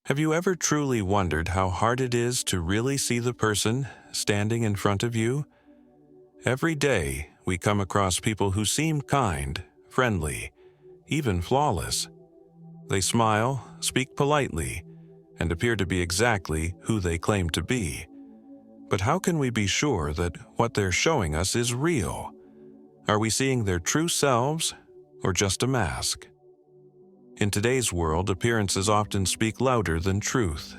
Have you ever truly wondered how hard it is to really see the person standing in front of you? Every day, we come across people who seem kind, friendly, even flawless. They smile, speak politely, and appear to be exactly who they claim to be. But how can we be sure that what they're showing us is real? Are we seeing their true selves, or just a mask? In today's world, appearances often speak louder than truth.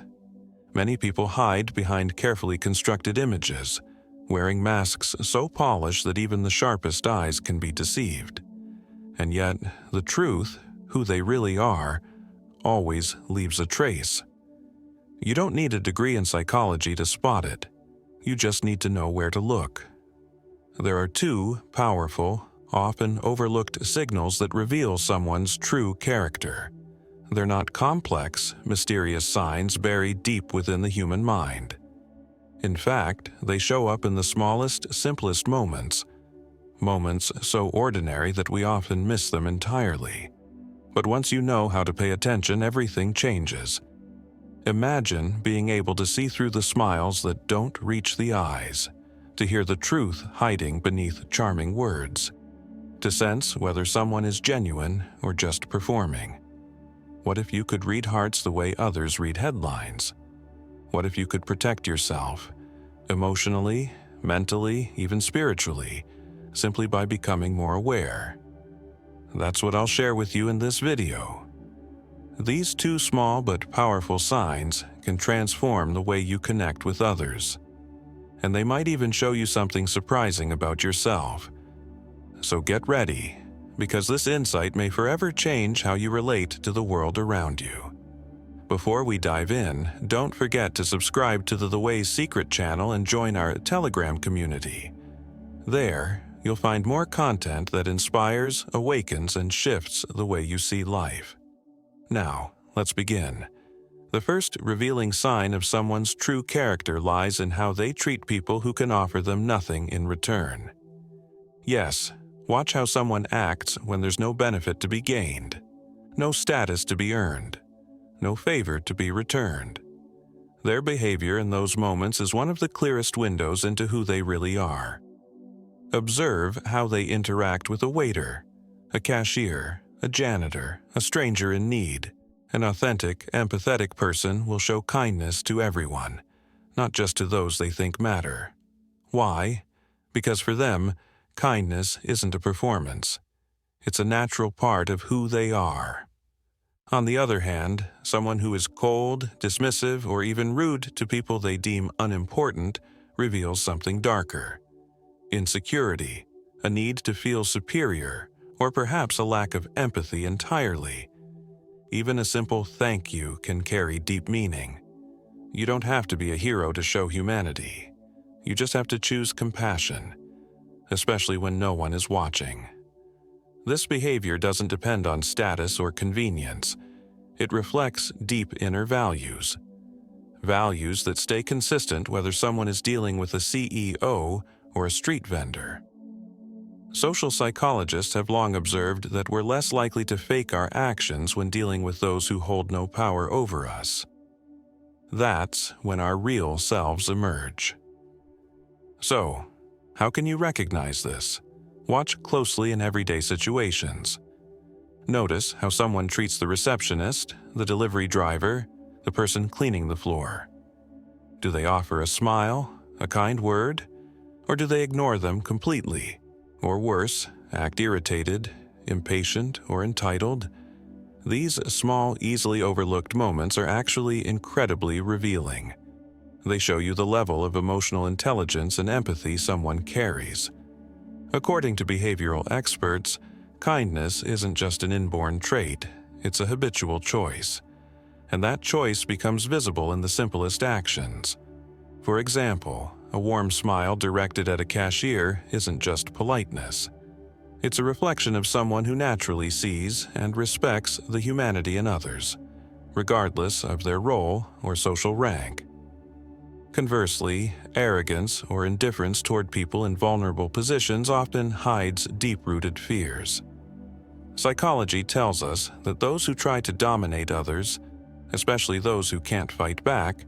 Many people hide behind carefully constructed images, wearing masks so polished that even the sharpest eyes can be deceived. And yet, the truth, who they really are, always leaves a trace. You don't need a degree in psychology to spot it. You just need to know where to look. There are two powerful, often overlooked signals that reveal someone's true character. They're not complex, mysterious signs buried deep within the human mind. In fact, they show up in the smallest, simplest moments so ordinary that we often miss them entirely. But once you know how to pay attention, everything changes. Imagine being able to see through the smiles that don't reach the eyes, to hear the truth hiding beneath charming words, to sense whether someone is genuine or just performing. What if you could read hearts the way others read headlines? What if you could protect yourself, emotionally, mentally, even spiritually, simply by becoming more aware? That's what I'll share with you in this video. These two small but powerful signs can transform the way you connect with others. And they might even show you something surprising about yourself. So get ready, because this insight may forever change how you relate to the world around you. Before we dive in, don't forget to subscribe to The Way's Secret channel and join our Telegram community. There, you'll find more content that inspires, awakens, and shifts the way you see life. Now, let's begin. The first revealing sign of someone's true character lies in how they treat people who can offer them nothing in return. Yes, watch how someone acts when there's no benefit to be gained, no status to be earned, no favor to be returned. Their behavior in those moments is one of the clearest windows into who they really are. Observe how they interact with a waiter, a cashier, a janitor, a stranger in need. An authentic, empathetic person will show kindness to everyone, not just to those they think matter. Why? Because for them, kindness isn't a performance. It's a natural part of who they are. On the other hand, someone who is cold, dismissive, or even rude to people they deem unimportant reveals something darker. Insecurity, a need to feel superior, or perhaps a lack of empathy entirely. Even a simple thank you can carry deep meaning. You don't have to be a hero to show humanity. You just have to choose compassion, especially when no one is watching. This behavior doesn't depend on status or convenience. It reflects deep inner values. Values that stay consistent whether someone is dealing with a CEO or a street vendor. Social psychologists have long observed that we're less likely to fake our actions when dealing with those who hold no power over us. That's when our real selves emerge. So, how can you recognize this? Watch closely in everyday situations. Notice how someone treats the receptionist, the delivery driver, the person cleaning the floor. Do they offer a smile, a kind word, or do they ignore them completely? Or worse, act irritated, impatient, or entitled? These small, easily overlooked moments are actually incredibly revealing. They show you the level of emotional intelligence and empathy someone carries. According to behavioral experts, kindness isn't just an inborn trait, it's a habitual choice. And that choice becomes visible in the simplest actions. For example, a warm smile directed at a cashier isn't just politeness. It's a reflection of someone who naturally sees and respects the humanity in others, regardless of their role or social rank. Conversely, arrogance or indifference toward people in vulnerable positions often hides deep-rooted fears. Psychology tells us that those who try to dominate others especially those who can't fight back,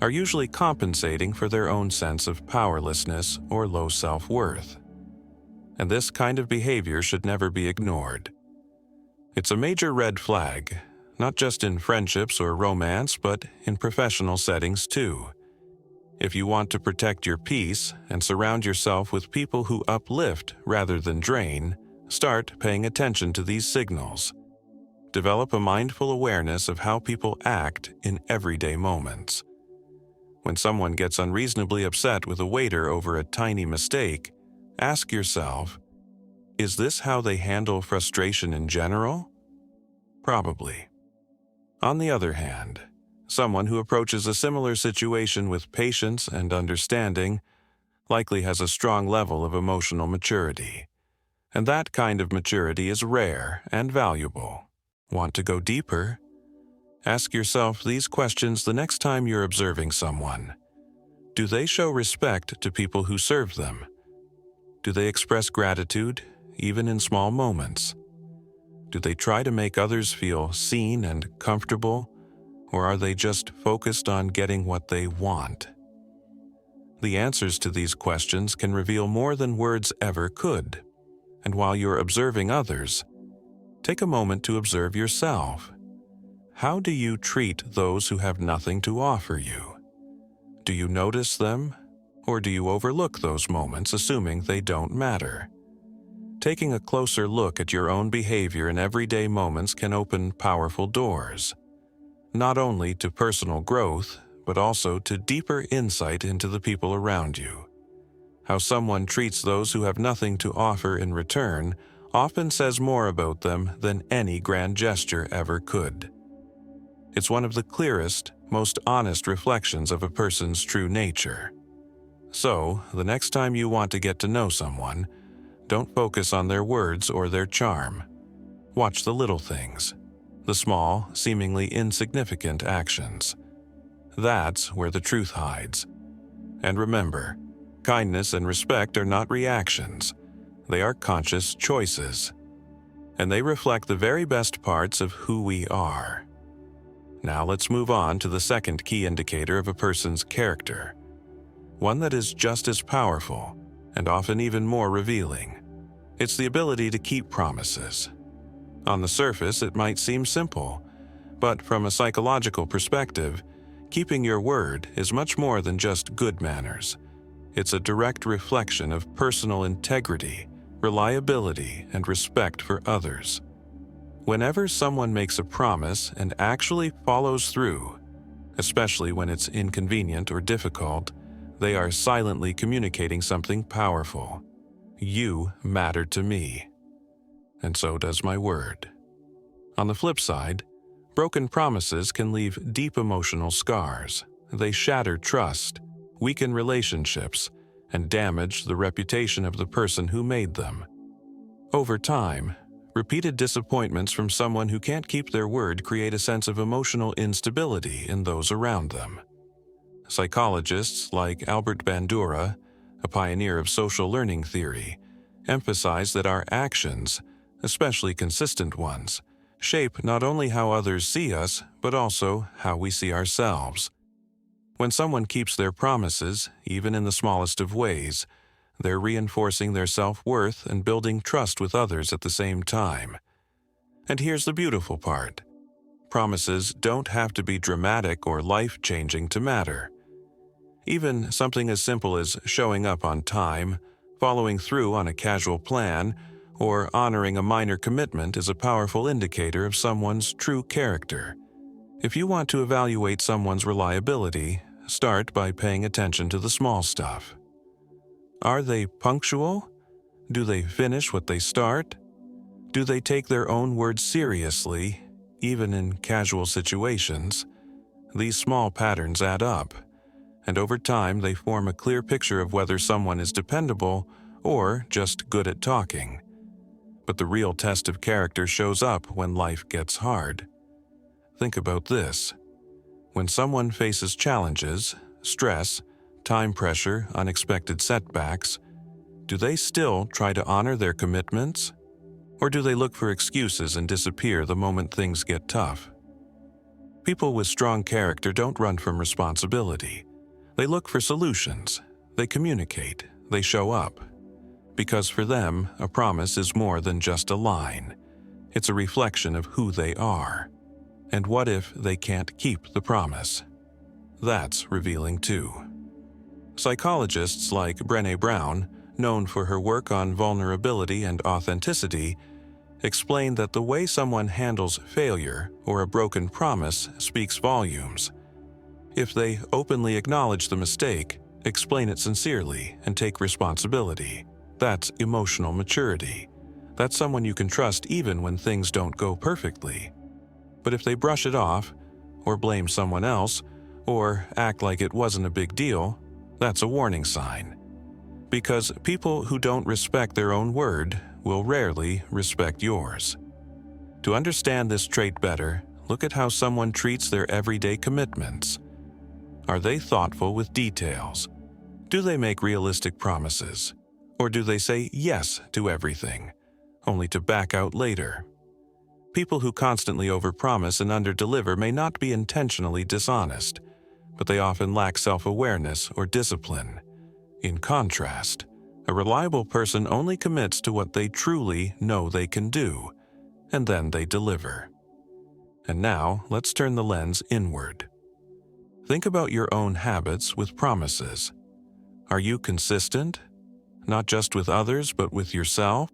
are usually compensating for their own sense of powerlessness or low self-worth. And this kind of behavior should never be ignored. It's a major red flag, not just in friendships or romance, but in professional settings too. If you want to protect your peace and surround yourself with people who uplift rather than drain, start paying attention to these signals. Develop a mindful awareness of how people act in everyday moments. When someone gets unreasonably upset with a waiter over a tiny mistake, ask yourself, is this how they handle frustration in general? Probably. On the other hand, someone who approaches a similar situation with patience and understanding likely has a strong level of emotional maturity. And that kind of maturity is rare and valuable. Want to go deeper? Ask yourself these questions the next time you're observing someone. Do they show respect to people who serve them? Do they express gratitude, even in small moments? Do they try to make others feel seen and comfortable, or are they just focused on getting what they want? The answers to these questions can reveal more than words ever could. And while you're observing others, take a moment to observe yourself. How do you treat those who have nothing to offer you? Do you notice them, or do you overlook those moments, assuming they don't matter? Taking a closer look at your own behavior in everyday moments can open powerful doors, not only to personal growth, but also to deeper insight into the people around you. How someone treats those who have nothing to offer in return often says more about them than any grand gesture ever could. It's one of the clearest, most honest reflections of a person's true nature. So, the next time you want to get to know someone, don't focus on their words or their charm. Watch the little things, the small, seemingly insignificant actions. That's where the truth hides. And remember, kindness and respect are not reactions. They are conscious choices. And they reflect the very best parts of who we are. Now let's move on to the second key indicator of a person's character. One that is just as powerful, and often even more revealing. It's the ability to keep promises. On the surface, it might seem simple, but from a psychological perspective, keeping your word is much more than just good manners. It's a direct reflection of personal integrity, reliability, and respect for others. Whenever someone makes a promise and actually follows through, especially when it's inconvenient or difficult, they are silently communicating something powerful. You matter to me, and so does my word. On the flip side, broken promises can leave deep emotional scars. They shatter trust, weaken relationships, and damage the reputation of the person who made them. Over time, repeated disappointments from someone who can't keep their word create a sense of emotional instability in those around them. Psychologists like Albert Bandura, a pioneer of social learning theory, emphasize that our actions, especially consistent ones, shape not only how others see us, but also how we see ourselves. When someone keeps their promises, even in the smallest of ways, they're reinforcing their self-worth and building trust with others at the same time. And here's the beautiful part. Promises don't have to be dramatic or life-changing to matter. Even something as simple as showing up on time, following through on a casual plan, or honoring a minor commitment is a powerful indicator of someone's true character. If you want to evaluate someone's reliability, start by paying attention to the small stuff. Are they punctual? Do they finish what they start? Do they take their own words seriously, even in casual situations? These small patterns add up, and over time they form a clear picture of whether someone is dependable or just good at talking. But the real test of character shows up when life gets hard. Think about this. When someone faces challenges, stress, time pressure, unexpected setbacks, do they still try to honor their commitments? Or do they look for excuses and disappear the moment things get tough? People with strong character don't run from responsibility. They look for solutions. They communicate. They show up. Because for them, a promise is more than just a line. It's a reflection of who they are. And what if they can't keep the promise? That's revealing too. Psychologists like Brené Brown, known for her work on vulnerability and authenticity, explain that the way someone handles failure or a broken promise speaks volumes. If they openly acknowledge the mistake, explain it sincerely, and take responsibility, that's emotional maturity. That's someone you can trust even when things don't go perfectly. But if they brush it off, or blame someone else, or act like it wasn't a big deal, that's a warning sign. Because people who don't respect their own word will rarely respect yours. To understand this trait better, look at how someone treats their everyday commitments. Are they thoughtful with details? Do they make realistic promises? Or do they say yes to everything, only to back out later? People who constantly overpromise and underdeliver may not be intentionally dishonest, but they often lack self-awareness or discipline. In contrast, a reliable person only commits to what they truly know they can do, and then they deliver. And now, let's turn the lens inward. Think about your own habits with promises. Are you consistent? Not just with others, but with yourself?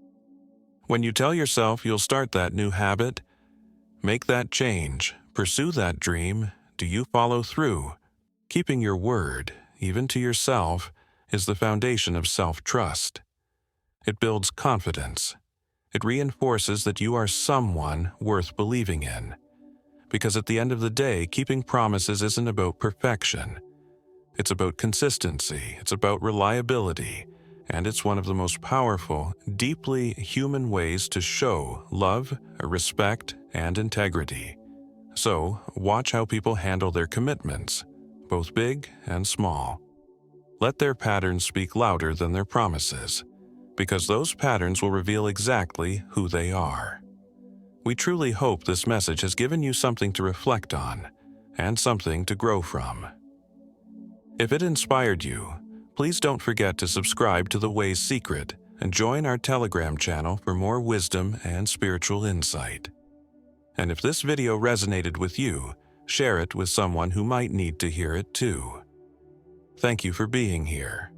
When you tell yourself you'll start that new habit, make that change, pursue that dream, do you follow through? Keeping your word, even to yourself, is the foundation of self-trust. It builds confidence. It reinforces that you are someone worth believing in. Because at the end of the day, keeping promises isn't about perfection. It's about consistency, it's about reliability, and it's one of the most powerful, deeply human ways to show love, respect, and integrity. So, watch how people handle their commitments, both big and small. Let their patterns speak louder than their promises, because those patterns will reveal exactly who they are. We truly hope this message has given you something to reflect on, and something to grow from. If it inspired you, please don't forget to subscribe to The Way's Secret and join our Telegram channel for more wisdom and spiritual insight. And if this video resonated with you, share it with someone who might need to hear it too. Thank you for being here.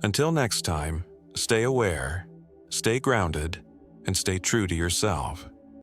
Until next time, stay aware, stay grounded, and stay true to yourself.